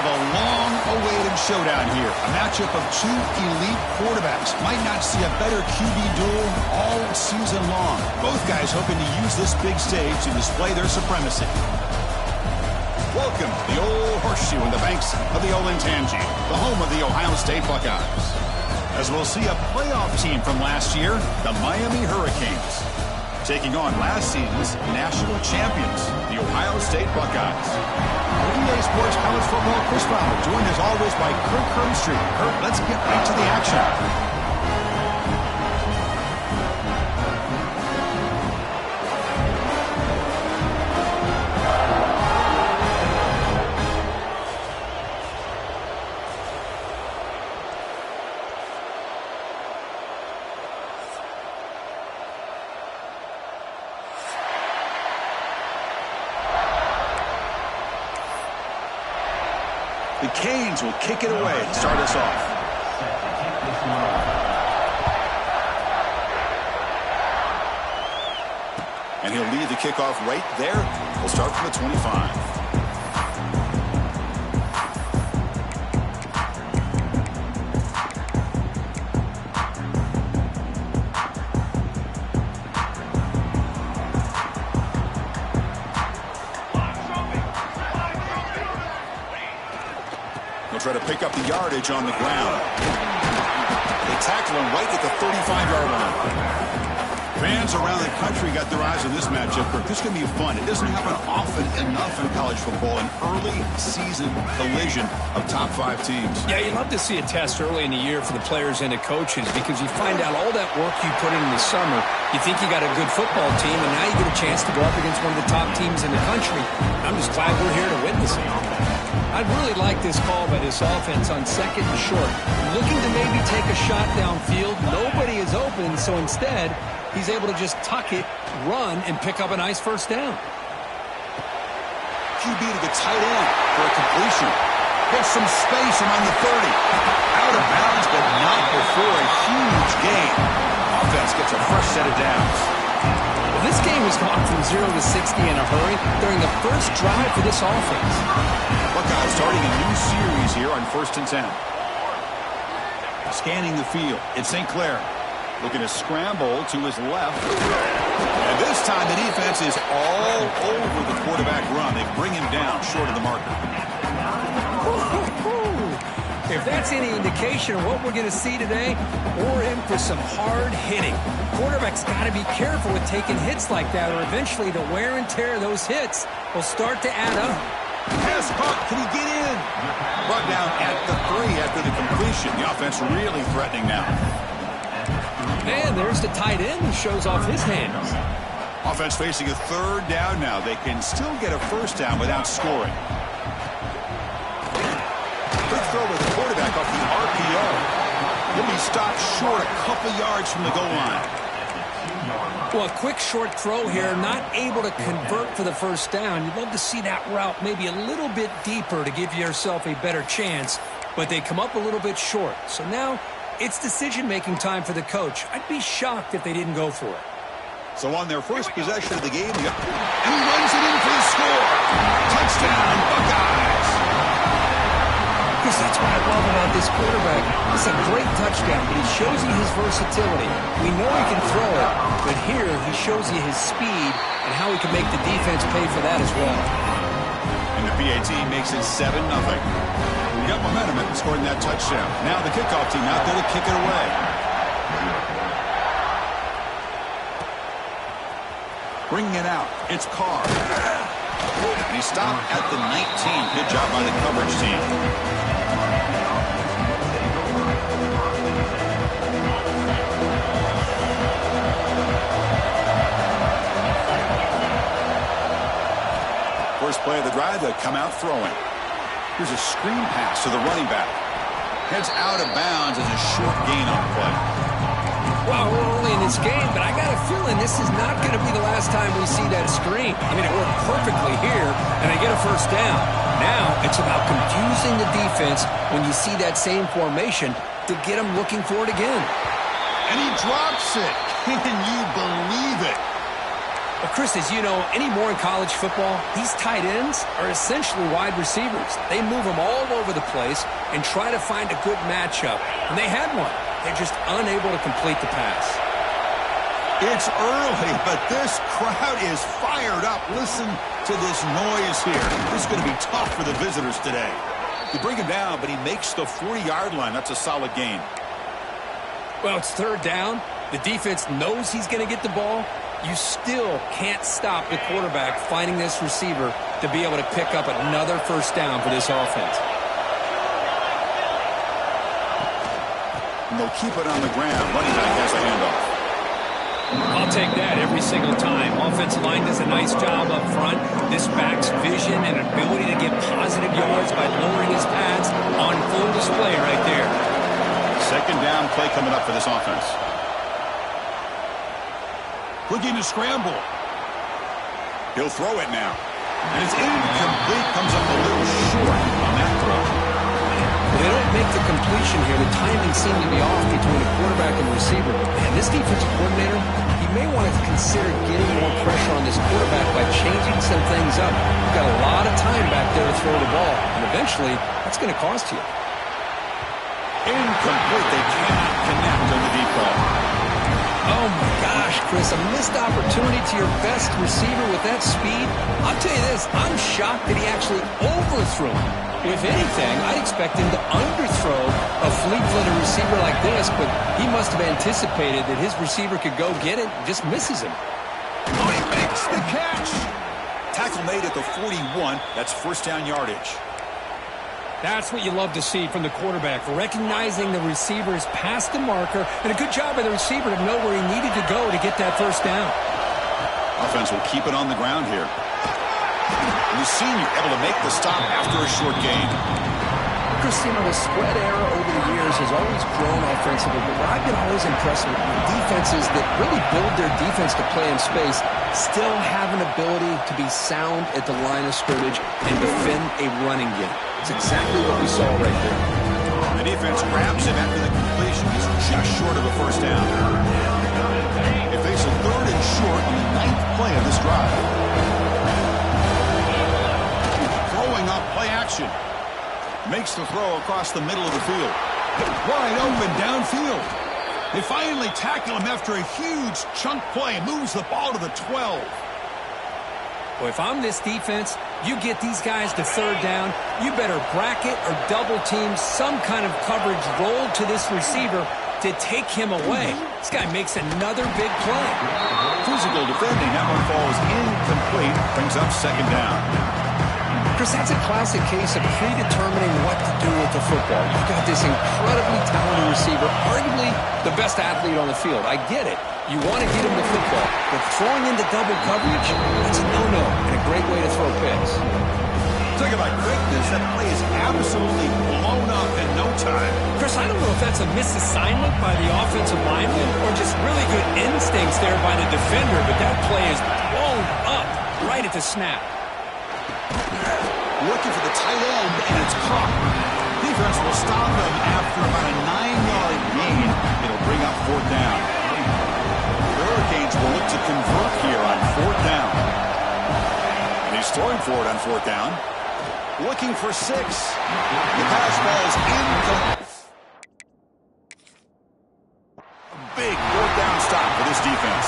have a long-awaited showdown here. A matchup of two elite quarterbacks. Might not see a better QB duel all season long. Both guys hoping to use this big stage to display their supremacy. Welcome to the old horseshoe in the banks of the Olentangy, the home of the Ohio State Buckeyes. As we'll see a playoff team from last year, the Miami Hurricanes, taking on last season's national champions, the Ohio State Buckeyes. EA Sports College Football, Chris Fowler, joined as always by Kirk Herbstreit. Kirk, let's get right to the action. The Canes will kick it away to start us off. And he'll lead the kickoff right there. We'll start from the 25. Try to pick up the yardage on the ground. They tackle him right at the 35-yard line. Fans around the country got their eyes on this matchup. This is going to be fun. It doesn't happen often enough in college football, an early season collision of top 5 teams. Yeah, you love to see a test early in the year for the players and the coaches because you find out all that work you put in the summer. You think you got a good football team, and now you get a chance to go up against one of the top teams in the country. I'm just glad we're here to witness it. I'd really like this call by this offense on second and short. Looking to maybe take a shot downfield. Nobody is open, so instead, he's able to just tuck it, run, and pick up a nice first down. QB to the tight end for a completion. There's some space around the 30. Out of bounds, but not before a huge gain. Offense gets a fresh set of downs. Well, this game has gone from 0 to 60 in a hurry during the first drive for this offense. Buckeyes starting a new series here on 1st and 10. Scanning the field. It's St. Clair. Looking to scramble to his left. And this time the defense is all over the quarterback run. They bring him down short of the marker. If that's any indication of what we're going to see today, we're in for some hard hitting. Quarterback's got to be careful with taking hits like that, or eventually the wear and tear of those hits will start to add up. Pass caught. Can he get in? Brought down at the 3 after the completion. The offense really threatening now. And there's the tight end who shows off his hands. Offense facing a 3rd down now. They can still get a first down without scoring. Quick throw with the quarterback off the RPO. He'll be stopped short a couple yards from the goal line. Well, a quick short throw here, not able to convert for the first down. You'd love to see that route maybe a little bit deeper to give yourself a better chance, but they come up a little bit short. So now it's decision-making time for the coach. I'd be shocked if they didn't go for it. So on their first possession of the game, and he runs it in for the score. Touchdown, Buckeyes. Because that's what I love about this quarterback. It's a great touchdown, but he shows you his versatility. We know he can throw it, but here he shows you his speed and how he can make the defense pay for that as well. And the PAT makes it 7-0. We got momentum after scoring that touchdown. Now the kickoff team out there to kick it away. Bringing it out, it's Carr. And he stopped at the 19. Good job by the coverage team. First play of the drive, they come out throwing. Here's a screen pass to the running back. Heads out of bounds as a short gain on the play. Well, we're early in this game, but I got a feeling this is not going to be the last time we see that screen. I mean, it worked perfectly here, and they get a first down. Now it's about confusing the defense when you see that same formation to get them looking for it again. And he drops it. Can you believe it? But Chris, as you know, anymore in college football, these tight ends are essentially wide receivers. They move them all over the place and try to find a good matchup. And they had one. They're just unable to complete the pass. It's early, but this crowd is fired up. Listen to this noise here. This is going to be tough for the visitors today. They bring him down, but he makes the 40-yard line. That's a solid gain. Well, it's third down. The defense knows he's going to get the ball. You still can't stop the quarterback finding this receiver to be able to pick up another first down for this offense. And they'll keep it on the ground. Running back has a handoff. I'll take that every single time. Offensive line does a nice job up front. This back's vision and ability to get positive yards by lowering his pads on full display right there. Second down play coming up for this offense. Looking to scramble. He'll throw it now. And it's incomplete. Comes up a little short on that throw. They don't make the completion here. The timing seemed to be off between the quarterback and the receiver. And this defensive coordinator, he may want to consider getting more pressure on this quarterback by changing some things up. You've got a lot of time back there to throw the ball. And eventually, that's going to cost you. Incomplete. They cannot connect on the deep ball. Oh, my gosh, Chris, a missed opportunity to your best receiver with that speed. I'll tell you this, I'm shocked that he actually overthrew him. If anything, I'd expect him to underthrow a fleet-footed receiver like this, but he must have anticipated that his receiver could go get it and just misses him. Oh, he makes the catch. Tackle made at the 41. That's first down yardage. That's what you love to see from the quarterback, recognizing the receiver's past the marker, and a good job by the receiver to know where he needed to go to get that first down. Offense will keep it on the ground here. And the senior able to make the stop after a short gain. Christina, the spread era over the years has always grown offensively, but what I've been always impressed with defenses that really build their defense to play in space still have an ability to be sound at the line of scrimmage and defend a running game. It's exactly what we saw right there. The defense grabs him after the completion. He's just short of a first down. They face a third and short on the 9th play of this drive. Throwing up play action. Makes the throw across the middle of the field. Wide open downfield. They finally tackle him after a huge chunk play. Moves the ball to the 12. Well, if I'm this defense, you get these guys to third down, you better bracket or double team some kind of coverage roll to this receiver to take him away. This guy makes another big play. Physical defending. That one falls incomplete. Brings up second down. Chris, that's a classic case of predetermining what to do with the football. You've got this incredibly talented receiver, arguably the best athlete on the field. I get it. You want to get him the football, but throwing into double coverage, that's a no-no and a great way to throw picks. Talk about quickness. That play is absolutely blown up in no time. Chris, I don't know if that's a misassignment by the offensive lineman or just really good instincts there by the defender, but that play is blown up right at the snap. Looking for the tight end, and it's caught. Defense will stop him after about a 9-yard gain. It'll bring up fourth down. The Hurricanes will look to convert here on fourth down. And he's throwing for it on fourth down. Looking for 6. The pass ball is incomplete. A big fourth down stop for this defense.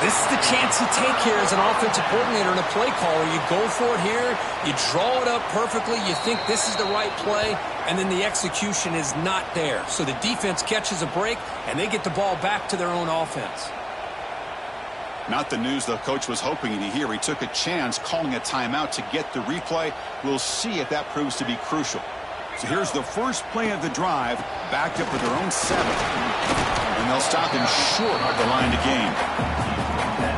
This is the chance you take here as an offensive coordinator and a play caller. You go for it here, you draw it up perfectly, you think this is the right play, and then the execution is not there. So the defense catches a break, and they get the ball back to their own offense. Not the news the coach was hoping to hear. He took a chance calling a timeout to get the replay. We'll see if that proves to be crucial. So here's the first play of the drive, backed up with their own 7. And they'll stop him short of the line to gain.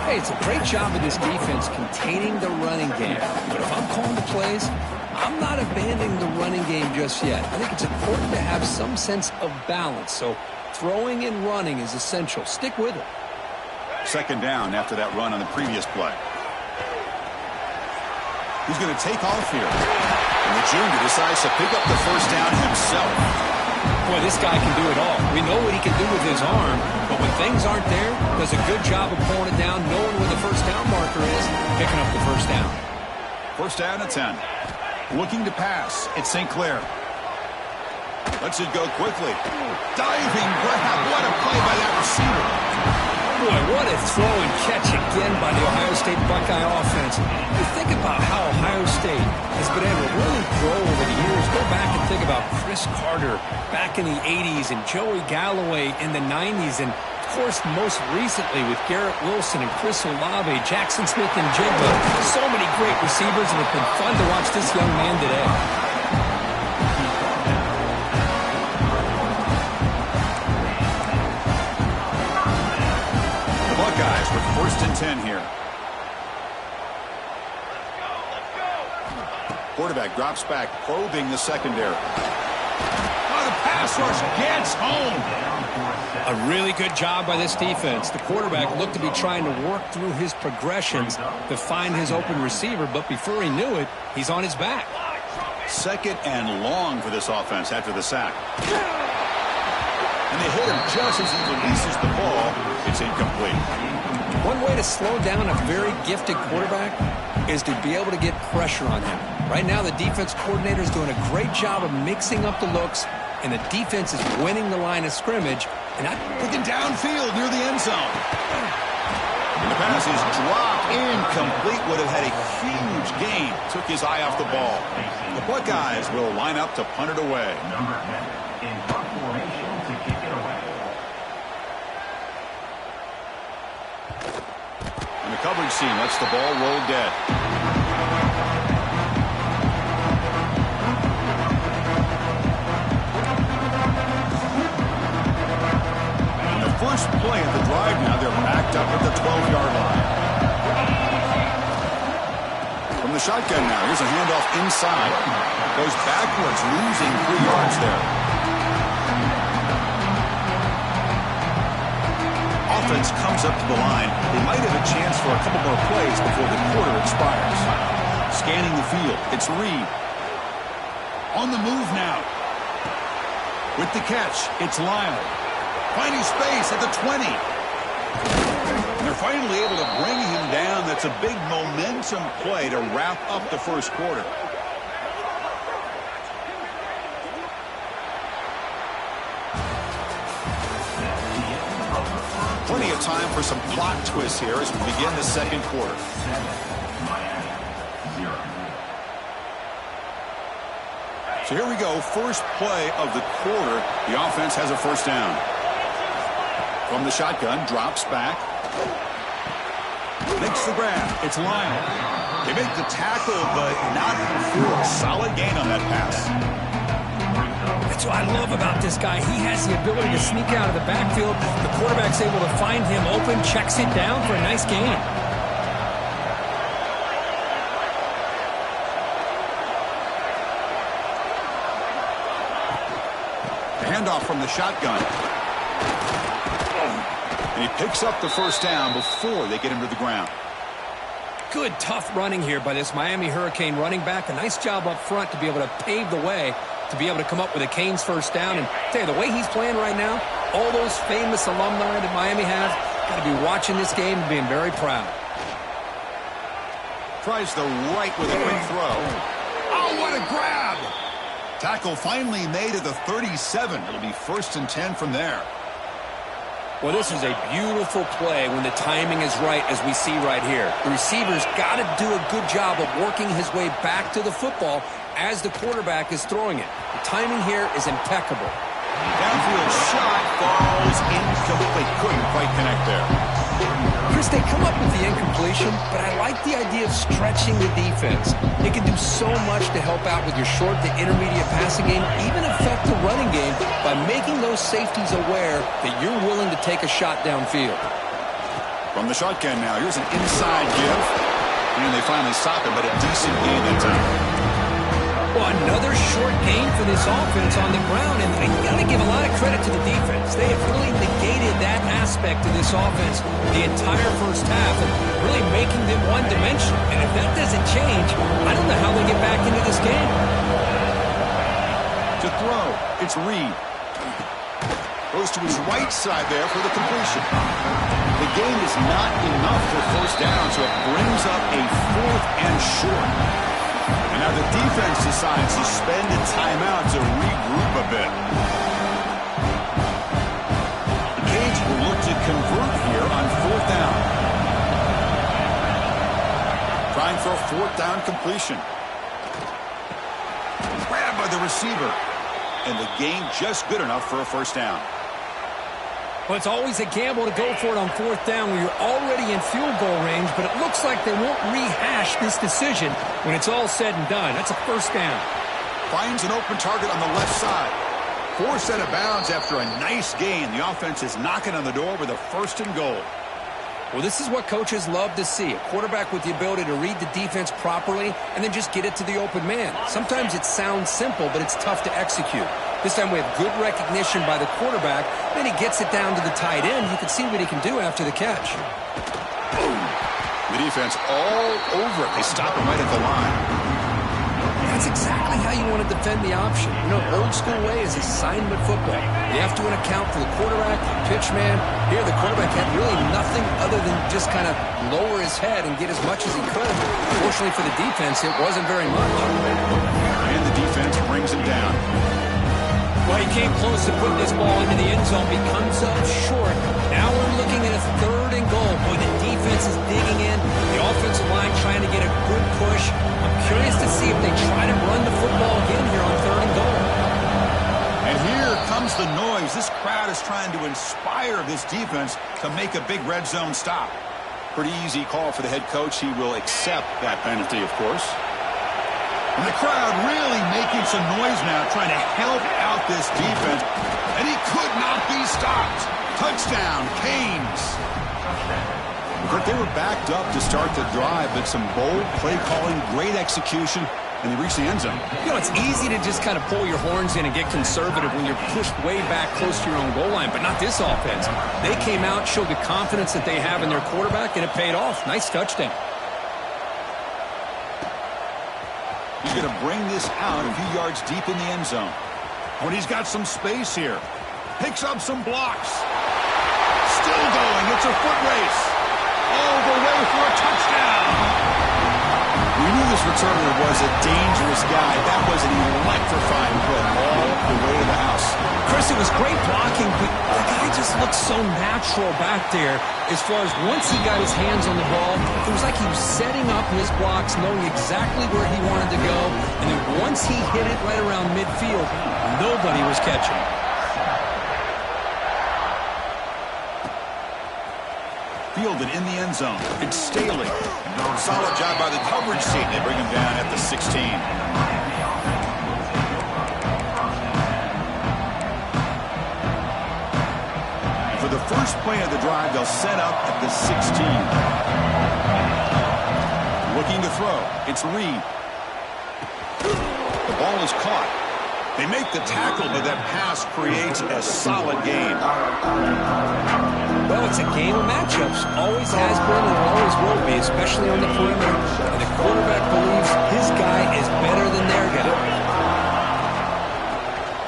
Hey, it's a great job of this defense containing the running game. But if I'm calling the plays, I'm not abandoning the running game just yet. I think it's important to have some sense of balance. So throwing and running is essential. Stick with it. Second down after that run on the previous play. He's going to take off here. And the junior decides to pick up the first down himself. Boy, this guy can do it all. We know what he can do with his arm, but when things aren't there, does a good job of pulling it down, knowing where the first down marker is, picking up the first down. First down at 10. Looking to pass. It's St. Clair. Lets it go quickly. Diving grab. What a play by that receiver. Boy, what a throw and catch again by the Ohio State Buckeye offense. You think about how Ohio State has been able to really grow over the years. Go back and think about Chris Carter back in the 80s and Joey Galloway in the 90s. And, of course, most recently with Garrett Wilson and Chris Olave, Jackson Smith and Jigba. So many great receivers, and it's been fun to watch this young man today. Buckeyes with first and 10 here. Quarterback drops back, probing the secondary. Oh, the pass rush gets home. A really good job by this defense. The quarterback looked to be trying to work through his progressions to find his open receiver, but before he knew it, he's on his back. Second and long for this offense after the sack. And they hit him just as he releases the ball. It's incomplete. One way to slow down a very gifted quarterback is to be able to get pressure on him. Right now, the defense coordinator is doing a great job of mixing up the looks, and the defense is winning the line of scrimmage. And looking downfield near the end zone. And the pass is dropped incomplete. Would have had a huge gain. Took his eye off the ball. The Buckeyes will line up to punt it away. In punt formation to kick it away. And the coverage team lets the ball roll dead. And the first play of the drive now, they're backed up at the 12-yard line. From the shotgun now, here's a handoff inside. Goes backwards, losing 3 yards there. Offense comes up to the line. They might have a chance for a couple more plays before the quarter expires. Scanning the field, it's Reed. On the move now. With the catch, it's Lyle. Finding space at the 20. And they're finally able to bring him down. That's a big momentum play to wrap up the first quarter. Plenty of time for some plot twists here as we begin the second quarter. So here we go. First play of the quarter. The offense has a first down. From the shotgun, drops back. Makes the grab. It's Lyle. They make the tackle, but not before. Solid gain on that pass. That's what I love about this guy. He has the ability to sneak out of the backfield. The quarterback's able to find him open, checks it down for a nice gain. The handoff from the shotgun. And he picks up the first down before they get him to the ground. Good, tough running here by this Miami Hurricane running back. A nice job up front to be able to pave the way to be able to come up with a Canes first down. And tell you, the way he's playing right now, all those famous alumni that Miami has, got to be watching this game and being very proud. Tries the right with a quick throw. Oh, what a grab! Tackle finally made at the 37. It'll be first and 10 from there. Well, this is a beautiful play when the timing is right, as we see right here. The receiver's got to do a good job of working his way back to the football as the quarterback is throwing it. The timing here is impeccable. Downfield shot falls incomplete. Couldn't quite connect there. Chris, they come up with the incompletion, but I like the idea of stretching the defense. It can do so much to help out with your short to intermediate passing game, even affect the running game by making those safeties aware that you're willing to take a shot downfield. From the shotgun now, here's an inside give. And they finally stop it, but a decent gain that time. Well, another short gain for this offense on the ground, and you got to give a lot of credit to the defense. They have really negated that aspect of this offense the entire first half, and really making them one-dimensional. And if that doesn't change, I don't know how they get back into this game. To throw, it's Reed. Goes to his right side there for the completion. The gain is not enough for first down, so it brings up a 4th and short. And now the defense decides to spend a timeout to regroup a bit. The Canes will look to convert here on 4th down. Trying for a 4th down completion. Grabbed by the receiver. And the gain just good enough for a first down. Well, it's always a gamble to go for it on 4th down when you're already in field goal range, but it looks like they won't rehash this decision when it's all said and done. That's a first down. Finds an open target on the left side. Forced out of bounds after a nice gain. The offense is knocking on the door with a 1st and goal. Well, this is what coaches love to see. A quarterback with the ability to read the defense properly and then just get it to the open man. Sometimes it sounds simple, but it's tough to execute. This time we have good recognition by the quarterback. Then he gets it down to the tight end. You can see what he can do after the catch. Boom. The defense all over it. They stop him right at the line. That's exactly how you want to defend the option. You know, old school way is assignment football. You have to account for the quarterback, the pitch man. Here, the quarterback had really nothing other than just kind of lower his head and get as much as he could. Fortunately for the defense, it wasn't very much. And the defense brings him down. Well, he came close to putting this ball into the end zone, becomes up short. Now we're looking at a 3rd and goal. Boy, the defense is digging in. The offensive line trying to get a good push. I'm curious to see if they try to run the football again here on 3rd and goal. And here comes the noise. This crowd is trying to inspire this defense to make a big red zone stop. Pretty easy call for the head coach. He will accept that penalty, of course. And the crowd really making some noise now, trying to help out this defense. And he could not be stopped. Touchdown, Canes. But they were backed up to start the drive, but some bold play calling, great execution, and they reached the end zone. You know, it's easy to just kind of pull your horns in and get conservative when you're pushed way back close to your own goal line, but not this offense. They came out, showed the confidence that they have in their quarterback, and it paid off. Nice touchdown. He's going to bring this out a few yards deep in the end zone. When he's got some space here. Picks up some blocks. Still going. It's a foot race. All the way for a touchdown. We knew this returner was a dangerous guy. That was an electrifying play all the way to the house. Chris, it was great blocking, but the guy just looked so natural back there as far as once he got his hands on the ball, it was like he was setting up his blocks, knowing exactly where he wanted to go, and then once he hit it right around midfield, nobody was catching. Fielded in the end zone. It's Staley. Solid job by the coverage team. They bring him down at the 16. For the first play of the drive, they'll set up at the 16. Looking to throw. It's Reed. The ball is caught. They make the tackle, but that pass creates a solid gain. Well, it's a game of matchups. Always has been and always will be, especially on the perimeter. And the quarterback believes his guy is better than their guy.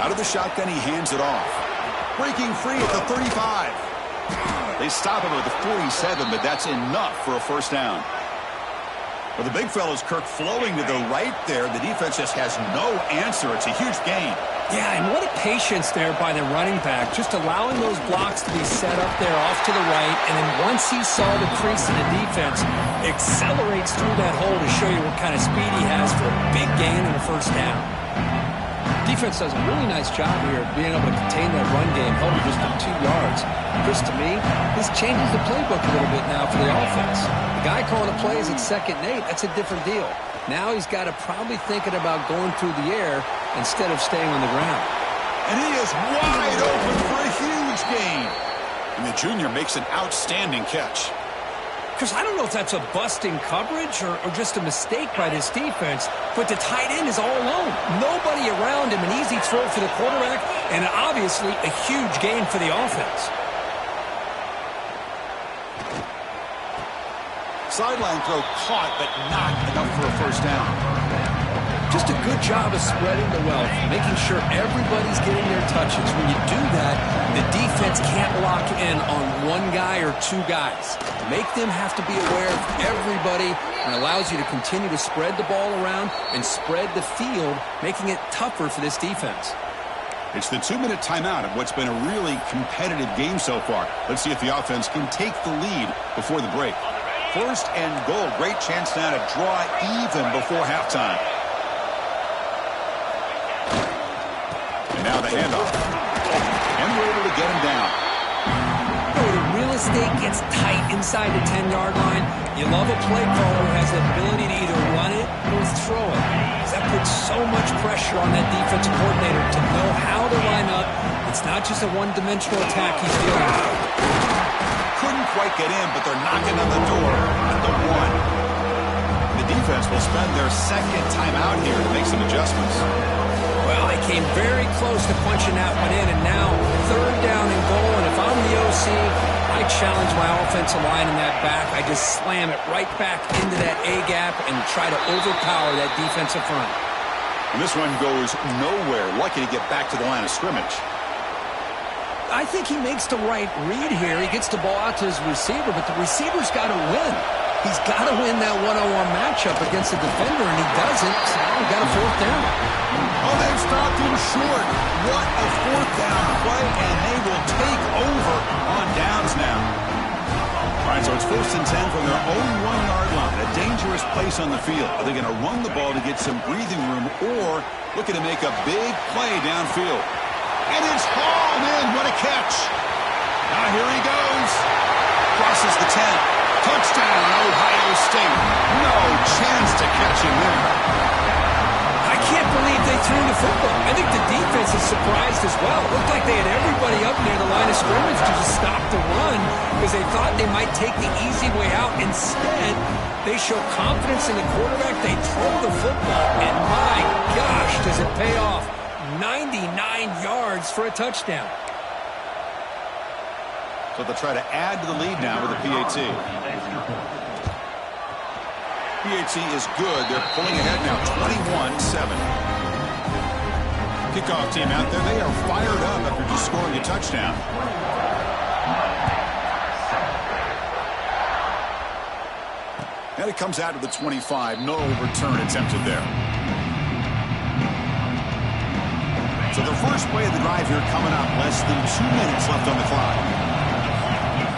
Out of the shotgun, he hands it off. Breaking free at the 35. They stop him at the 47, but that's enough for a first down. Well, the big fella's Kirk flowing to the right there. The defense just has no answer. It's a huge gain. Yeah, and what a patience there by the running back, just allowing those blocks to be set up there off to the right, and then once he saw the crease in the defense, accelerates through that hole to show you what kind of speed he has for a big gain and a first down. Defense does a really nice job here of being able to contain that run game, held it just for 2 yards. Chris, to me, this changes the playbook a little bit now for the offense. The guy calling the plays at 2nd and 8, that's a different deal. Now he's got to probably thinking about going through the air instead of staying on the ground. And he is wide open for a huge gain. And the junior makes an outstanding catch. Because I don't know if that's a busting coverage or just a mistake by this defense, but the tight end is all alone. Nobody around him, an easy throw for the quarterback, and obviously a huge gain for the offense. Sideline throw caught, but not enough for a first down. Just a good job of spreading the wealth, making sure everybody's getting their touches. When you do that, the defense can't lock in on one guy or two guys. Make them have to be aware of everybody, and allows you to continue to spread the ball around and spread the field, making it tougher for this defense. It's the 2-minute timeout of what's been a really competitive game so far. Let's see if the offense can take the lead before the break. First and goal. Great chance now to draw even before halftime. And now the handoff. And we're able to get him down. When the real estate gets tight inside the 10-yard line, you love a play caller who has the ability to either run it or throw it. That puts so much pressure on that defensive coordinator to know how to line up. It's not just a one-dimensional attack he's dealing with. Couldn't quite get in, but they're knocking on the door at the 1. The defense will spend their second timeout here to make some adjustments. Well, they came very close to punching that one in, and now third down and goal. And if I'm the OC, I challenge my offensive line in that back. I just slam it right back into that A-gap and try to overpower that defensive front. And this one goes nowhere. Lucky to get back to the line of scrimmage. I think he makes the right read here. He gets the ball out to his receiver, but the receiver's got to win. He's got to win that one-on-one matchup against the defender, and he doesn't. So now we got a fourth down. Oh, they've stopped him short. What a fourth down play, and they will take over on downs now. All right, so it's 1st and 10 from their own 1-yard line. A dangerous place on the field. Are they going to run the ball to get some breathing room, or looking to make a big play downfield? And it's hauled in. What a catch. Now here he goes. Crosses the 10. Touchdown, Ohio State. No chance to catch him there. I can't believe they threw the football. I think the defense is surprised as well. It looked like they had everybody up near the line of scrimmage to just stop the run because they thought they might take the easy way out. Instead, they show confidence in the quarterback. They throw the football, and my gosh, does it pay off. 99 yards for a touchdown. So they'll try to add to the lead now with the PAT. PAT is good. They're pulling ahead now, 21-7. Kickoff team out there. They are fired up after just scoring a touchdown. And it comes out to the 25. No return attempted there. So the first play of the drive here coming up. Less than 2 minutes left on the clock.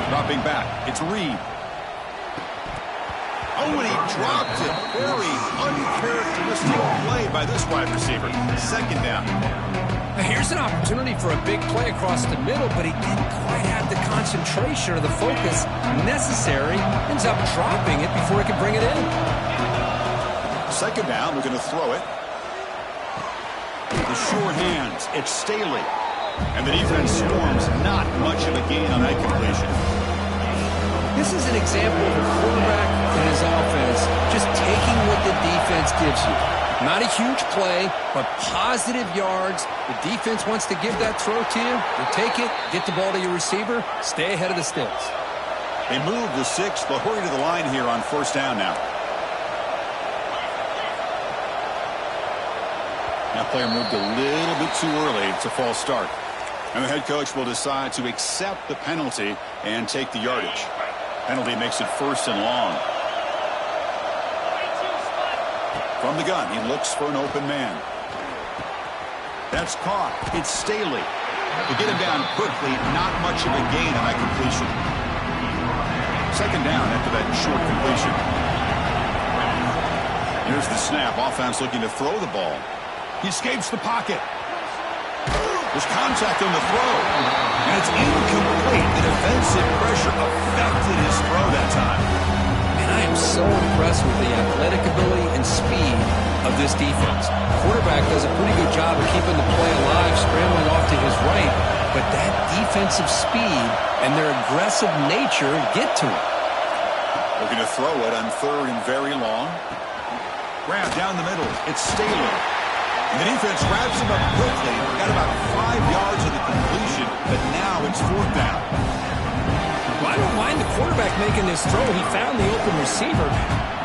Dropping back. It's Reed. Oh, and he dropped it. Very uncharacteristic play by this wide receiver. Second down. Now here's an opportunity for a big play across the middle, but he didn't quite have the concentration or the focus necessary. Ends up dropping it before he could bring it in. Second down. We're going to throw it. The sure hands. It's Staley. And the defense storms. Not much of a gain on that completion. This is an example of a quarterback and his offense just taking what the defense gives you. Not a huge play, but positive yards. The defense wants to give that throw to you. You take it, get the ball to your receiver, stay ahead of the sticks. They move the 6. They'll hurry to the line here on first down now. That player moved a little bit too early. It's a false start. And the head coach will decide to accept the penalty and take the yardage. Penalty makes it 1st and long. From the gun, he looks for an open man. That's caught. It's Staley. To get him down quickly, not much of a gain on that completion. Second down after that short completion. Here's the snap. Offense looking to throw the ball. He escapes the pocket. There's contact on the throw. And it's incomplete. The defensive pressure affected his throw that time. And I am so impressed with the athletic ability and speed of this defense. The quarterback does a pretty good job of keeping the play alive, scrambling off to his right. But that defensive speed and their aggressive nature get to him. Looking to throw it on 3rd and very long. Grab down the middle. It's Staley. And the defense wraps him up quickly. Got about 5 yards of the completion, but now it's 4th down. Well, I don't mind the quarterback making this throw. He found the open receiver.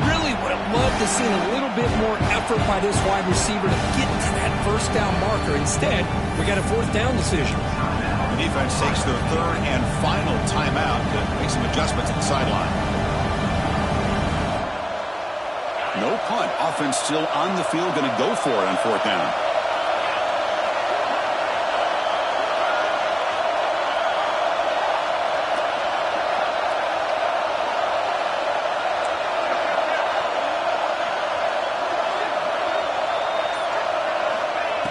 Really would have loved to see a little bit more effort by this wide receiver to get to that first down marker. Instead, we got a fourth down decision. The defense takes their third and final timeout to make some adjustments at the sideline. No punt. Offense still on the field, going to go for it on fourth down.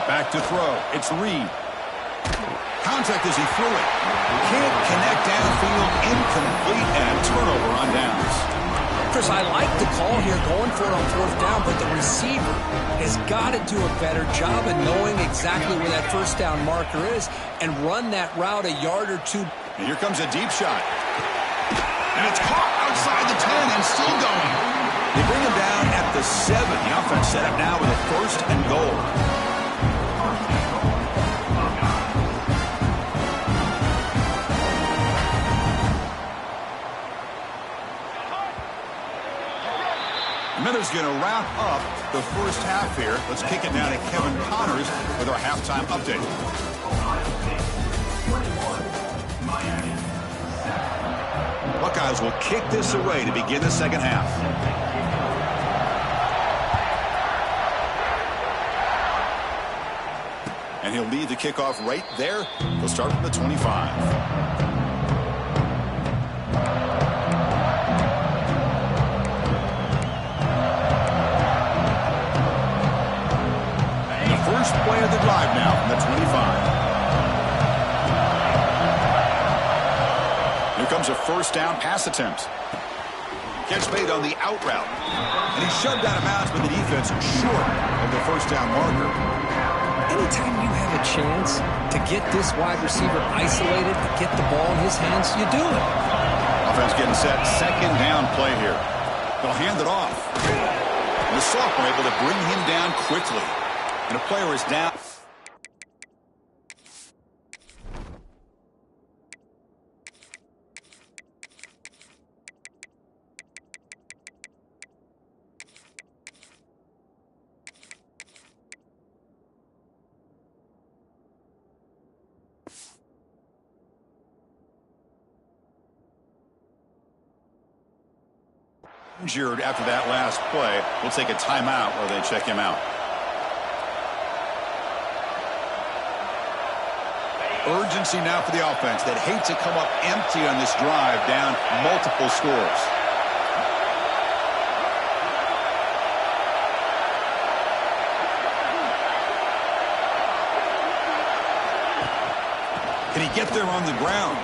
Back to throw. It's Reed. Contact as he threw it. Can't connect downfield. Incomplete, and a turnover on downs. Chris, I like the call here going for it on fourth down, but the receiver has got to do a better job of knowing exactly where that first down marker is and run that route a yard or two. And here comes a deep shot. And it's caught outside the 10 and still going. They bring him down at the 7. The offense set up now with a first and goal. Miller's going to wrap up the first half here. Let's kick it down to Kevin Connors with our halftime update. Buckeyes will kick this away to begin the second half. And he'll lead the kickoff right there. He'll start from the 25. First play of the drive now from the 25. Here comes a first down pass attempt. Catch made on the out route. And he's shoved out of bounds by the defense short of the first down marker. Anytime you have a chance to get this wide receiver isolated, to get the ball in his hands, you do it. Offense getting set. Second down play here. They'll hand it off. And the sophomore able to bring him down quickly. And a player is down. Injured after that last play. We'll take a timeout while they check him out. Urgency now for the offense that hate to come up empty on this drive, down multiple scores. Can he get there on the ground?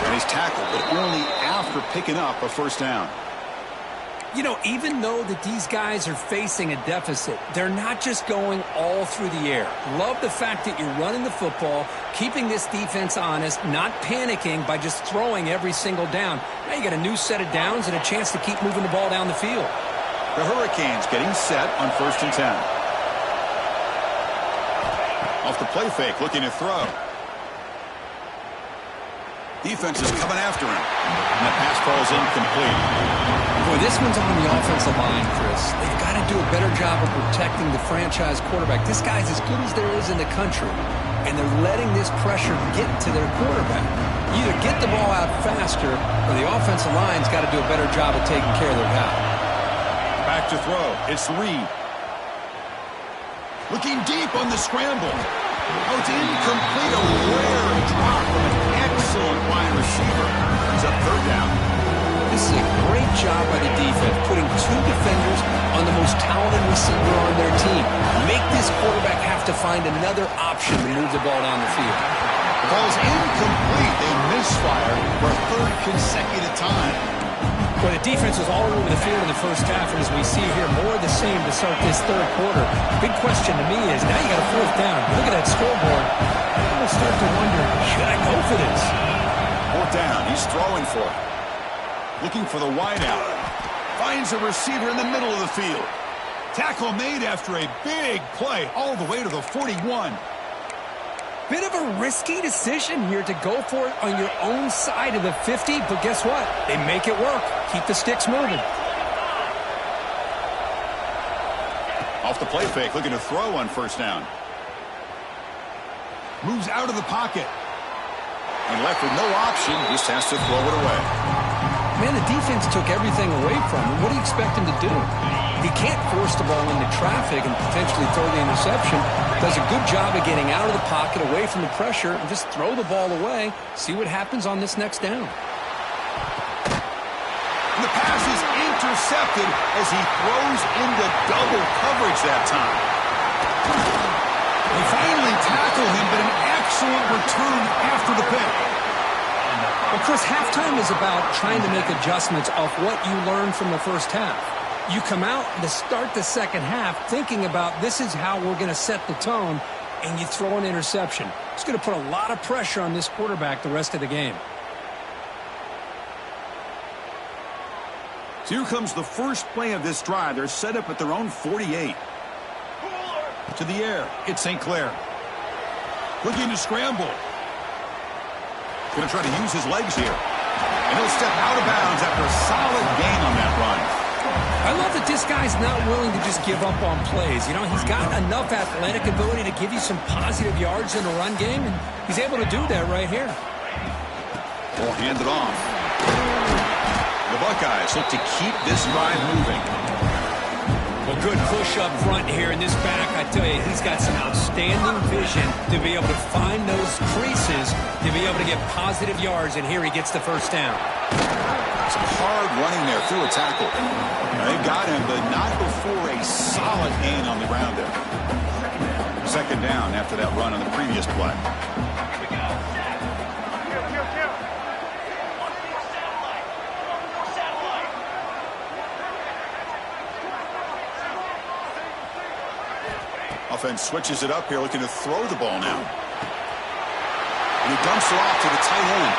And he's tackled, but only after picking up a first down. You know, even though that these guys are facing a deficit, they're not just going all through the air. Love the fact that you're running the football, keeping this defense honest, not panicking by just throwing every single down. Now you got a new set of downs and a chance to keep moving the ball down the field. The Hurricanes getting set on first and 10. Off the play fake, looking to throw. Defense is coming after him. And that pass falls incomplete. Boy, this one's on the offensive line, Chris. They've got to do a better job of protecting the franchise quarterback. This guy's as good as there is in the country, and they're letting this pressure get to their quarterback. Either get the ball out faster, or the offensive line's got to do a better job of taking care of their guy. Back to throw. It's Reed. Looking deep on the scramble. Oh, it's incomplete. A rare drop from an excellent wide receiver. Brings up third down. This is a great job by the defense, putting two defenders on the most talented receiver on their team. Make this quarterback have to find another option to move the ball down the field. The ball's incomplete. They misfire for a third consecutive time. Well, the defense was all over the field in the first half, and as we see here, more of the same to start this third quarter. Big question to me is, now you got a fourth down. Look at that scoreboard. I'm going to start to wonder, should I go for this? Fourth down. He's throwing for it. Looking for the wideout. Finds a receiver in the middle of the field. Tackle made after a big play all the way to the 41. Bit of a risky decision here to go for it on your own side of the 50, but guess what? They make it work. Keep the sticks moving. Off the play fake, looking to throw on first down. Moves out of the pocket. And left with no option, just has to throw it away. Man, the defense took everything away from him. What do you expect him to do? He can't force the ball into traffic and potentially throw the interception. Does a good job of getting out of the pocket, away from the pressure, and just throw the ball away. See what happens on this next down. The pass is intercepted as he throws into double coverage that time. They finally tackle him, but an excellent return after the pick. Well, Chris, halftime is about trying to make adjustments off what you learned from the first half. You come out to start the second half thinking about this is how we're going to set the tone, and you throw an interception. It's going to put a lot of pressure on this quarterback the rest of the game. So here comes the first play of this drive. They're set up at their own 48. To the air, it's St. Clair. Looking to scramble. Going to try to use his legs here. And he'll step out of bounds after a solid gain on that run. I love that this guy's not willing to just give up on plays. You know, he's got enough athletic ability to give you some positive yards in the run game, and he's able to do that right here. Ball handed off. The Buckeyes look to keep this drive moving. Well, good push up front here in this back. I tell you, he's got some outstanding vision to be able to find those creases, to be able to get positive yards, and here he gets the first down. Some hard running there through a tackle. They've got him, but not before a solid gain on the ground there. Second down after that run on the previous play. Offense switches it up here, looking to throw the ball now. And he dumps it off to the tight end.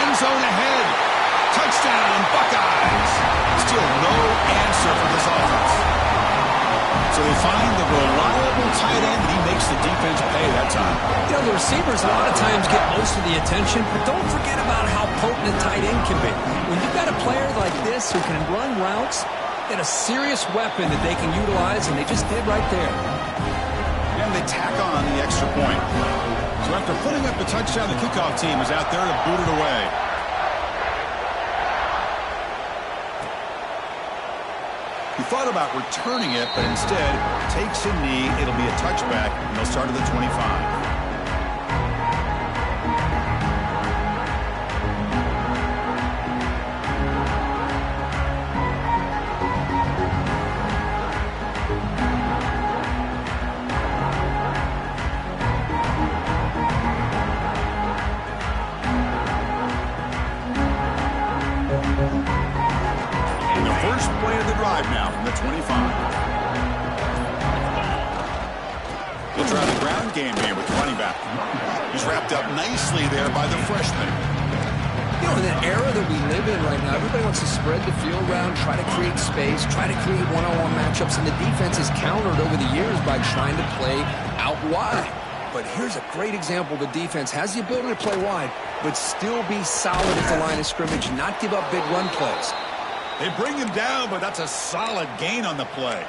End zone ahead. Touchdown, Buckeyes. Still no answer for this offense. So they find the reliable tight end, and he makes the defense pay that time. You know, the receivers a lot of times get most of the attention, but don't forget about how potent a tight end can be. When you've got a player like this who can run routes, get a serious weapon that they can utilize, and they just did right there. And they tack on the extra point. So after putting up the touchdown, the kickoff team is out there to boot it away. He thought about returning it, but instead takes a knee. It'll be a touchback, and they'll start at the 25. Now from the 25. They'll try the ground game here with the running back. He's wrapped up nicely there by the freshman. You know, in the era that we live in right now, everybody wants to spread the field around, try to create space, try to create one-on-one matchups, and the defense is countered over the years by trying to play out wide. But here's a great example. The defense has the ability to play wide, but still be solid at the line of scrimmage, not give up big run plays. They bring him down, but that's a solid gain on the play.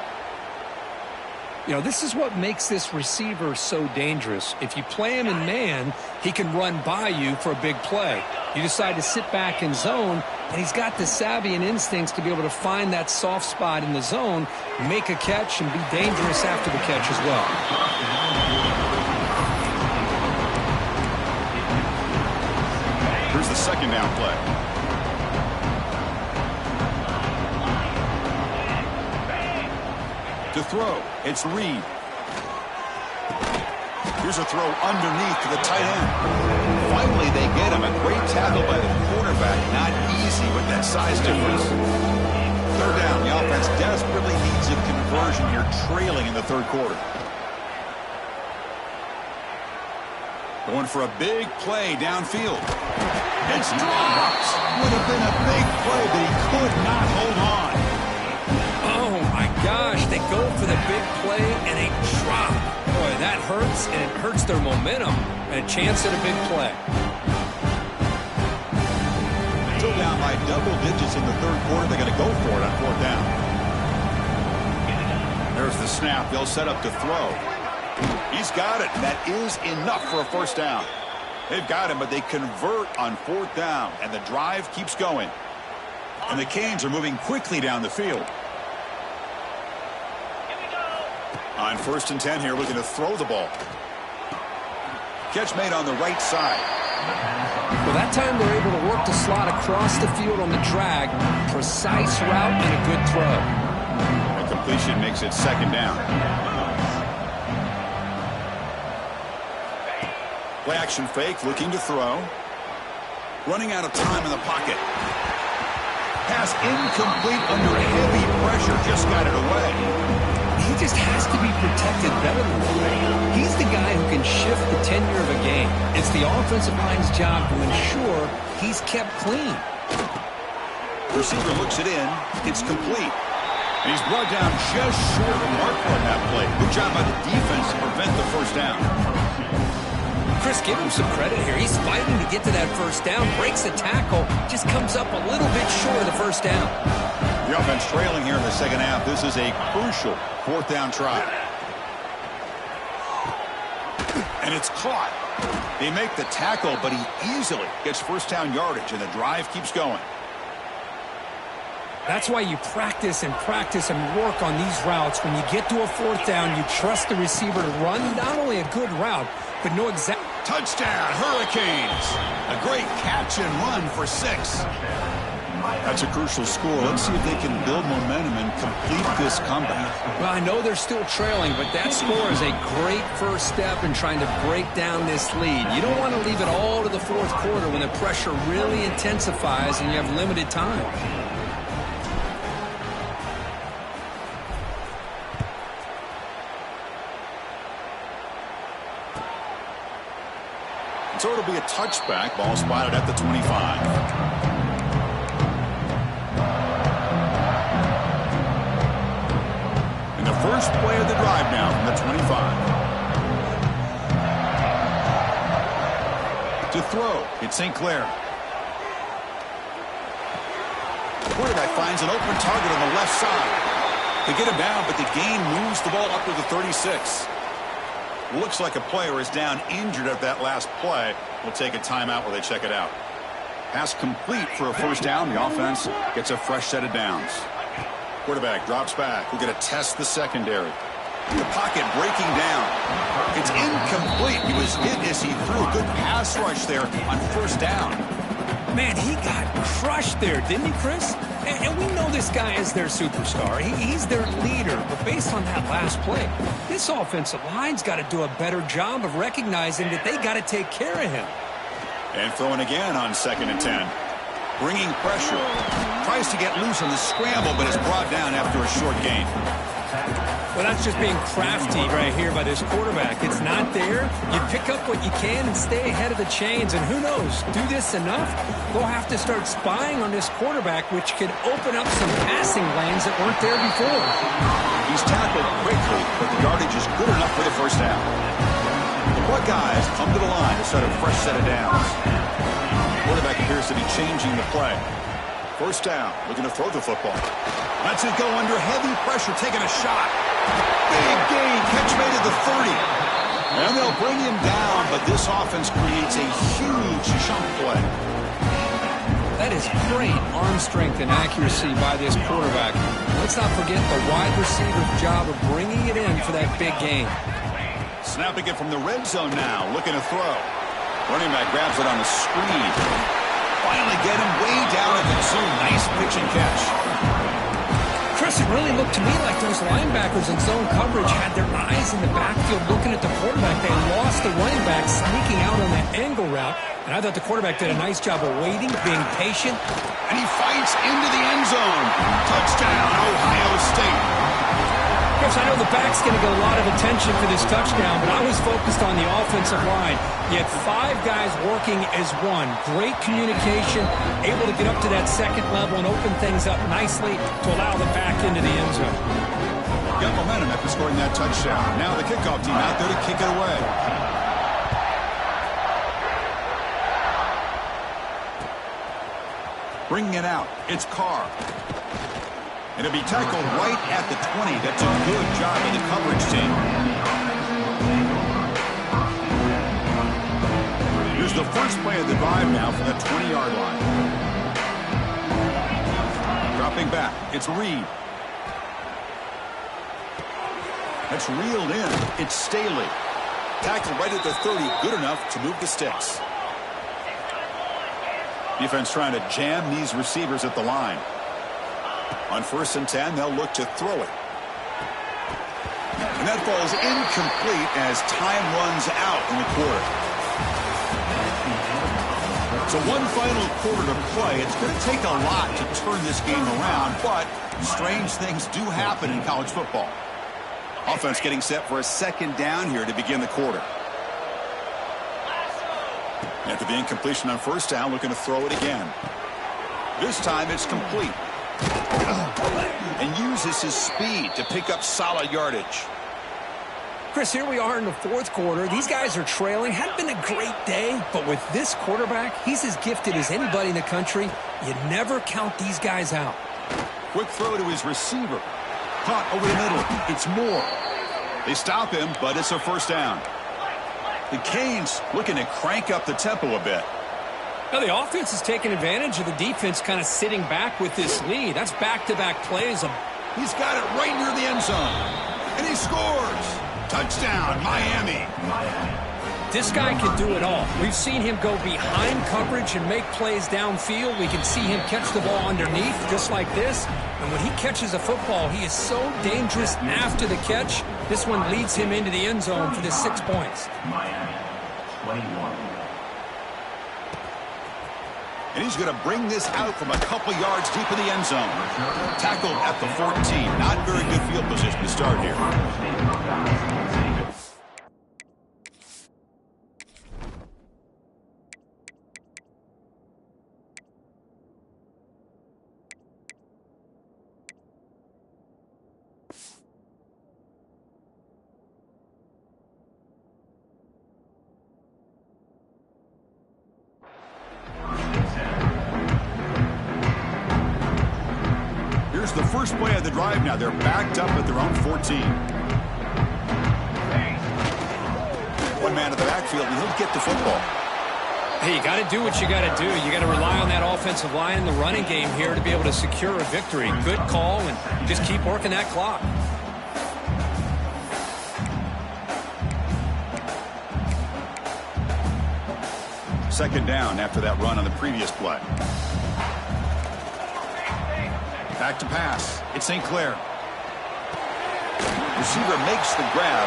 You know, this is what makes this receiver so dangerous. If you play him in man, he can run by you for a big play. You decide to sit back in zone, and he's got the savvy and instincts to be able to find that soft spot in the zone, make a catch, and be dangerous after the catch as well. Here's the second down play. To throw, it's Reed. Here's a throw underneath to the tight end. Finally, they get him. A great tackle by the cornerback. Not easy with that size difference. Third down. The offense desperately needs a conversion here, trailing in the third quarter. Going for a big play downfield. It's dropped. Would have been a big play, but he could not hold on. Oh, my gosh. They go for the big play, and they drop. Boy, That hurts, and it hurts their momentum and a chance at a big play. Still down by double digits in the third quarter. They're going to go for it on fourth down. There's the snap. They'll set up to throw. He's got it. That is enough for a first down. They've got him, but they convert on fourth down, and the drive keeps going. And the Canes are moving quickly down the field. On 1st and 10 here, looking to throw the ball. Catch made on the right side. Well, that time they're able to work the slot across the field on the drag. Precise route and a good throw. The completion makes it second down. Play action fake, looking to throw. Running out of time in the pocket. Pass incomplete under heavy pressure. Just got it away. He just has to be protected better than that. He's the guy who can shift the tenure of a game. It's the offensive line's job to ensure he's kept clean. Receiver looks it in. It's complete. And he's brought down just short of the marker on that play. Good job by the defense to prevent the first down. Chris, give him some credit here. He's fighting to get to that first down, breaks the tackle, just comes up a little bit short of the first down. The offense trailing here in the second half. This is a crucial fourth down try. And it's caught. They make the tackle, but he easily gets first down yardage, and the drive keeps going. That's why you practice and work on these routes. When you get to a fourth down, you trust the receiver to run not only a good route, but know exactly. Touchdown, Hurricanes. A great catch and run for 6. That's a crucial score. Let's see if they can build momentum and complete this comeback. Well, I know they're still trailing, but that score is a great first step in trying to break down this lead. You don't want to leave it all to the fourth quarter when the pressure really intensifies and you have limited time. So it'll be a touchback. Ball spotted at the 25. And the first play of the drive now from the 25. To throw, it's St. Clair. The quarterback finds an open target on the left side. They get him down, but the gain moves the ball up to the 36. Looks like a player is down injured at that last play. We'll take a timeout while they check it out. Pass complete for a first down. The offense gets a fresh set of downs. Quarterback drops back. We're going to test the secondary. The pocket breaking down. It's incomplete. He was hit as he threw a good pass rush there on first down. Man, he got crushed there, didn't he, Chris? And we know this guy is their superstar. He's their leader. But based on that last play, this offensive line's got to do a better job of recognizing that they got to take care of him. And throwing again on 2nd and 10. Bringing pressure. Tries to get loose on the scramble, but is brought down after a short gain. Well, that's just being crafty right here by this quarterback. It's not there. You pick up what you can and stay ahead of the chains. And who knows, do this enough, they'll have to start spying on this quarterback, which could open up some passing lanes that weren't there before. He's tackled quickly, but the yardage is good enough for the first down. The Buckeyes come to the line to start a fresh set of downs. Quarterback appears to be changing the play. First down, looking to throw the football. Lets it go under heavy pressure, taking a shot. Big gain, catch made at the 30. And they'll bring him down, but this offense creates a huge chunk play. That is great arm strength and accuracy by this quarterback. Let's not forget the wide receiver's job of bringing it in for that big gain. Snapping it from the red zone now, looking to throw. Running back grabs it on the screen. Finally get him way down at the 2. Nice pitch and catch. Chris, it really looked to me like those linebackers in zone coverage had their eyes in the backfield looking at the quarterback. They lost the running back sneaking out on that angle route. And I thought the quarterback did a nice job of waiting, being patient. And he fights into the end zone. Touchdown, Ohio State. Chris, I know the back's going to get a lot of attention for this touchdown, but I was focused on the offensive line. You had 5 guys working as one. Great communication, able to get up to that second level and open things up nicely to allow the back into the end zone. Got momentum after scoring that touchdown. Now the kickoff team out there to kick it away. Bringing it out, it's Carr. And it'll be tackled right at the 20. That's a good job of the coverage team. Here's the first play of the drive now from the 20-yard line. Dropping back, it's Reed. That's reeled in. It's Staley. Tackled right at the 30. Good enough to move the sticks. Defense trying to jam these receivers at the line. On 1st and 10, they'll look to throw it. And that falls incomplete as time runs out in the quarter. So one final quarter to play. It's going to take a lot to turn this game around, but strange things do happen in college football. Offense getting set for a second down here to begin the quarter. After the incompletion on 1st down, looking to throw it again. This time it's complete. And uses his speed to pick up solid yardage. Chris, here we are in the 4th quarter. These guys are trailing. Hadn't been a great day, but with this quarterback, he's as gifted as anybody in the country. You never count these guys out. Quick throw to his receiver. Caught over the middle. It's Moore. They stop him, but it's a 1st down. The Canes looking to crank up the tempo a bit. Now the offense is taking advantage of the defense kind of sitting back with this lead. That's back-to-back plays. He's got it right near the end zone. And he scores. Touchdown, Miami. This guy can do it all. We've seen him go behind coverage and make plays downfield. We can see him catch the ball underneath just like this. And when he catches a football, he is so dangerous after the catch. This one leads him into the end zone for the 6 points. Miami, 21. And he's going to bring this out from a couple yards deep in the end zone. Tackled at the 14. Not very good field position to start here. The first play of the drive now. They're backed up at their own 14. One man in the backfield, and he'll get the football. Hey, you got to do what you got to do. You got to rely on that offensive line in the running game here to be able to secure a victory. Good call, and just keep working that clock. Second down after that run on the previous play. Back to pass. It's St. Clair. Receiver makes the grab.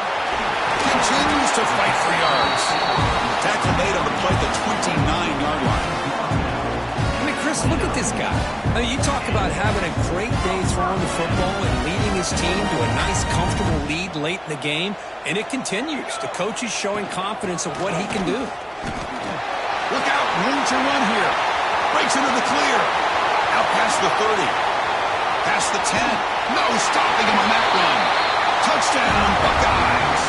Continues to fight for yards. Tackle made on the play at the 29-yard line. I mean, Chris, look at this guy. I mean, you talk about having a great day throwing the football and leading his team to a nice, comfortable lead late in the game, and it continues. The coach is showing confidence of what he can do. Look out. Room to run here. Breaks into the clear. Out past the 30. Past the 10. No stopping him on that run. Touchdown, Buckeyes.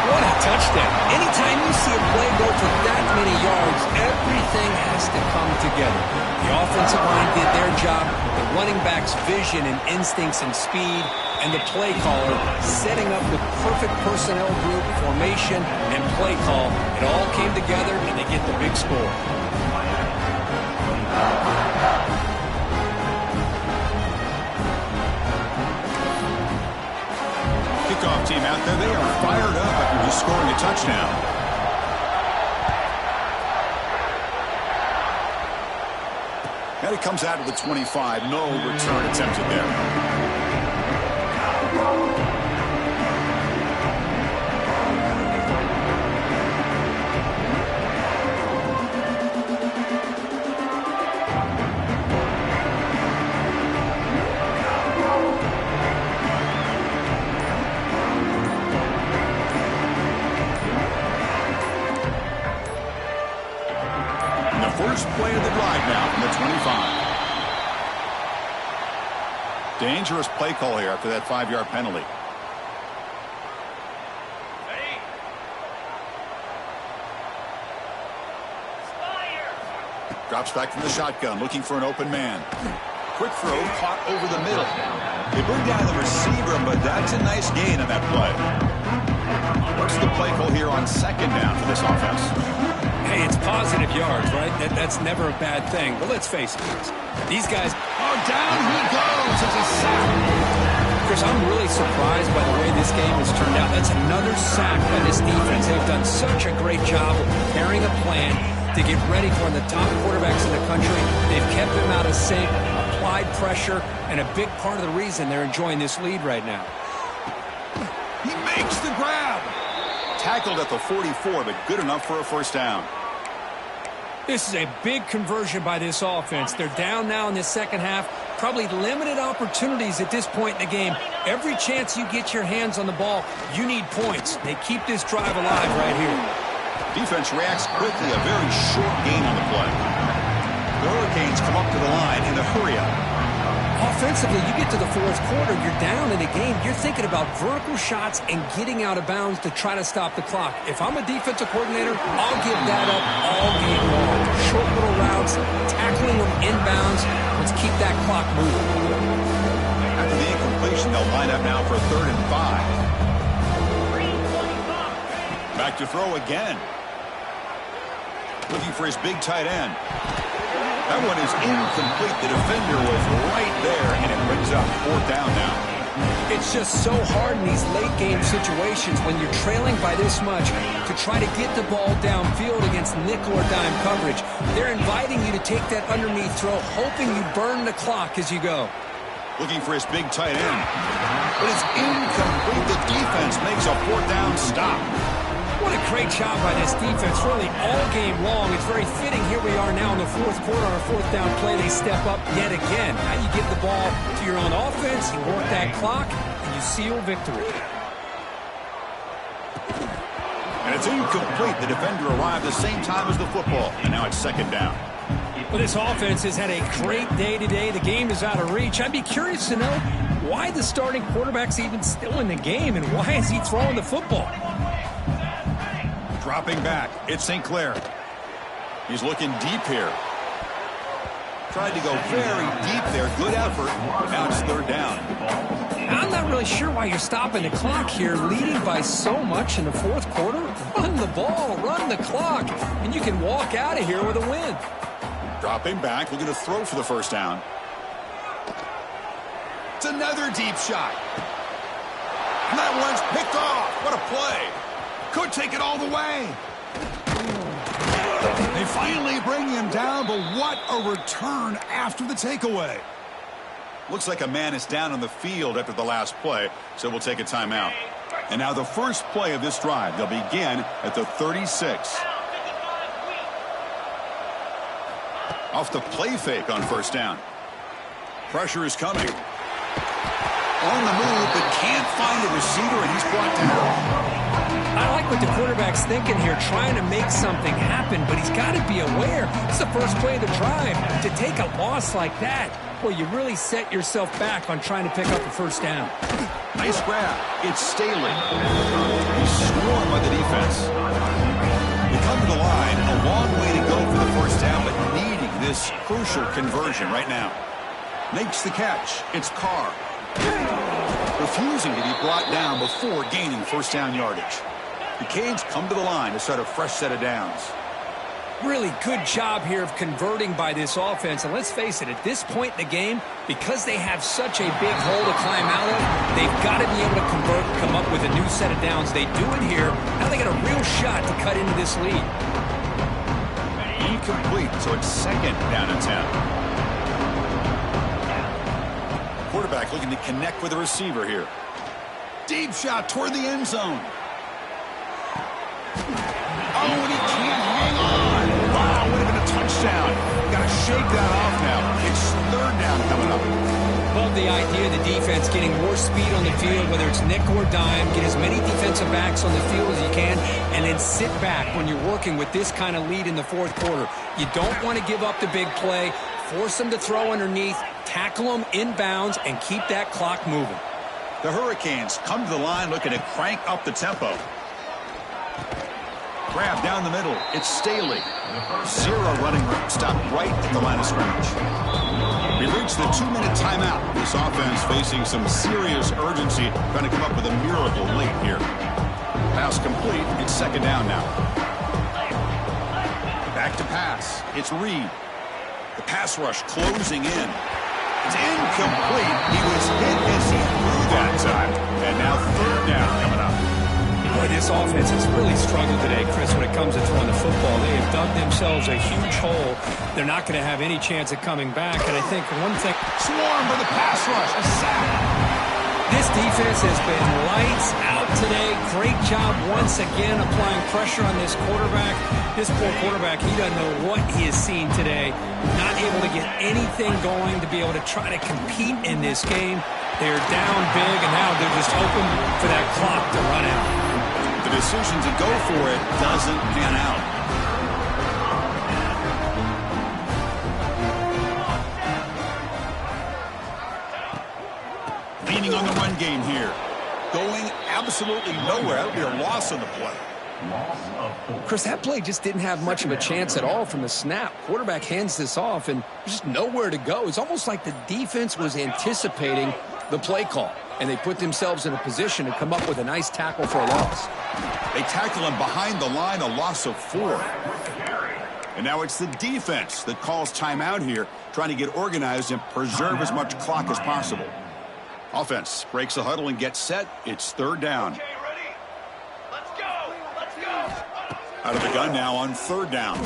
What a touchdown. Anytime you see a play go for that many yards, everything has to come together. The offensive line did their job, the running back's vision and instincts and speed, and the play caller setting up the perfect personnel group, formation, and play call. It all came together, and they get the big score. Kickoff team out there. They are fired up after just scoring a touchdown. And it comes out of the 25. No return attempted there. First play of the drive now from the 25. Dangerous play call here after that 5-yard penalty. Drops back from the shotgun, looking for an open man. Quick throw, caught over the middle. They bring down the receiver, but that's a nice gain on that play. What's the play call here on second down for this offense? Hey, it's positive yards, right? That's never a bad thing. But let's face it, these guys... Oh, down he goes. It's a sack. Chris, I'm really surprised by the way this game has turned out. That's another sack by this defense. They've done such a great job of preparing a plan to get ready for one of the top quarterbacks in the country. They've kept him out of sync, applied pressure, and a big part of the reason they're enjoying this lead right now. He makes the grab. Tackled at the 44, but good enough for a first down. This is a big conversion by this offense. They're down now in the second half. Probably limited opportunities at this point in the game. Every chance you get your hands on the ball, you need points. They keep this drive alive right here. Defense reacts quickly, a very short gain on the play. The Hurricanes come up to the line in a hurry-up. Offensively, you get to the fourth quarter, you're down in the game. You're thinking about vertical shots and getting out of bounds to try to stop the clock. If I'm a defensive coordinator, I'll give that up all game long. Short little routes, tackling them inbounds. Let's keep that clock moving. After the incompletion, they'll line up now for 3rd and 5. Back to throw again. Looking for his big tight end. That one is incomplete. The defender was right there, and it brings up 4th down now. It's just so hard in these late-game situations when you're trailing by this much to try to get the ball downfield against nickel or dime coverage. They're inviting you to take that underneath throw, hoping you burn the clock as you go. Looking for his big tight end. But it's incomplete. The defense makes a 4th down stop. What a great job by this defense, really all game long. It's very fitting. Here we are now in the fourth quarter on a 4th down play. They step up yet again. Now you give the ball to your own offense, you work that clock, and you seal victory. And it's incomplete. The defender arrived the same time as the football, and now it's 2nd down. Well, this offense has had a great day today. The game is out of reach. I'd be curious to know why the starting quarterback's even still in the game, and why is he throwing the football? Dropping back, it's St. Clair. He's looking deep here. Tried to go very deep there. Good effort. Now it's 3rd down. I'm not really sure why you're stopping the clock here, leading by so much in the fourth quarter. Run the ball, run the clock, and you can walk out of here with a win. Dropping back, looking to throw for the first down. It's another deep shot. And that one's picked off. What a play. Could take it all the way. They finally bring him down, but what a return after the takeaway. Looks like a man is down on the field after the last play, so we'll take a timeout. And now the first play of this drive. They'll begin at the 36. Off the play fake on first down. Pressure is coming. On the move, but can't find the receiver, and he's brought down. I like what the quarterback's thinking here, trying to make something happen, but he's got to be aware. It's the first play of the drive. To take a loss like that, well, you really set yourself back on trying to pick up a first down. Nice grab. It's Staley. He's swarmed by the defense. They come to the line. A long way to go for the first down, but needing this crucial conversion right now. Makes the catch. It's Carr. Refusing to be brought down before gaining first down yardage. The Canes come to the line to start a fresh set of downs. Really good job here of converting by this offense. And let's face it, at this point in the game, because they have such a big hole to climb out of, they've got to be able to convert, come up with a new set of downs. They do it here. Now they got a real shot to cut into this lead. Incomplete, so it's 2nd down and 10. Quarterback looking to connect with the receiver here. Deep shot toward the end zone. Oh, and he can't hang on. Wow, would have been a touchdown. Got to shake that off now. It's 3rd down coming up. Love the idea of the defense getting more speed on the field, whether it's nickel or dime. Get as many defensive backs on the field as you can, and then sit back when you're working with this kind of lead in the fourth quarter. You don't want to give up the big play. Force them to throw underneath. tackle them inbounds and keep that clock moving. The Hurricanes come to the line looking to crank up the tempo. Grab down the middle. It's Staley. Zero running room. Stopped right at the line of scrimmage. We've reached the 2-minute timeout. This offense facing some serious urgency, trying to come up with a miracle late here. Pass complete. It's second down now. Back to pass. It's Reed. The pass rush closing in. It's incomplete. He was hit as he threw that time. And now third down coming up. Boy, this offense has really struggled today, Chris, when it comes to throwing the football. They have dug themselves a huge hole. They're not going to have any chance of coming back. And I think one thing... Swarm for the pass rush. A sack. This defense has been lights out today. Great job once again applying pressure on this quarterback. This poor quarterback, he doesn't know what he has seen today. Not able to get anything going to be able to try to compete in this game. They're down big, and now they're just hoping for that clock to run out. The decision to go for it doesn't pan out. Leaning on the run game here. Going absolutely nowhere. That would be a loss on the play. Chris, that play just didn't have much of a chance at all from the snap. Quarterback hands this off, and there's just nowhere to go. It's almost like the defense was anticipating the play call, and they put themselves in a position to come up with a nice tackle for a loss. They tackle him behind the line, a loss of 4. And now it's the defense that calls timeout here, trying to get organized and preserve as much clock as possible. Offense breaks the huddle and gets set. It's third down. Okay, ready? Let's go! Let's go! Out of the gun now on third down.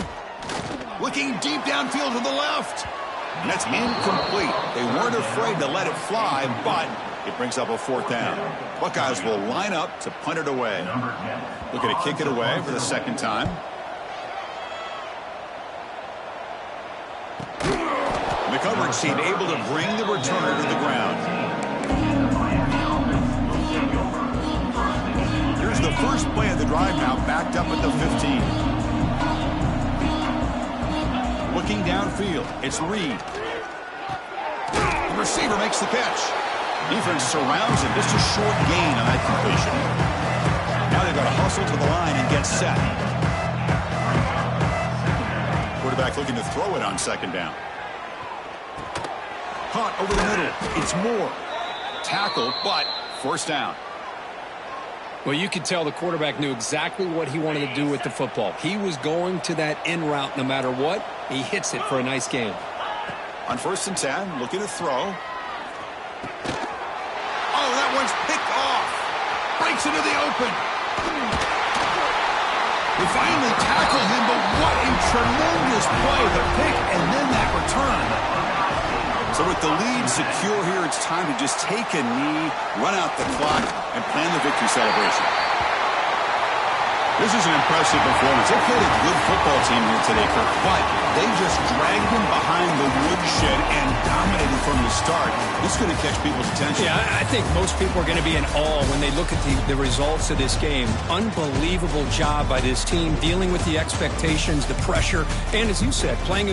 Looking deep downfield to the left. And that's incomplete. They weren't afraid to let it fly, but it brings up a fourth down. Buckeyes will line up to punt it away. Looking to kick it away for the second time. The coverage team able to bring the returner to the ground. Here's the first play of the drive now, backed up at the 15. Looking downfield, it's Reed. The receiver makes the catch. Defense surrounds him, just a short gain on that completion. Now they've got to hustle to the line and get set. Quarterback looking to throw it on second down. Caught over the middle. It's Moore. Tackle, but first down. Well, you could tell the quarterback knew exactly what he wanted to do with the football. He was going to that in route no matter what. He hits it for a nice gain. On first and 10, looking to throw. Oh, that one's picked off. Breaks into the open. They finally tackle him, but what a tremendous play. The pick and then that return. So with the lead secure here, it's time to just take a knee, run out the clock, and plan the victory celebration. This is an impressive performance. They played a good football team here today, Kirk, but they just dragged them behind the woodshed and dominated from the start. This is going to catch people's attention. Yeah, I think most people are going to be in awe when they look at the results of this game. Unbelievable job by this team, dealing with the expectations, the pressure, and as you said, playing a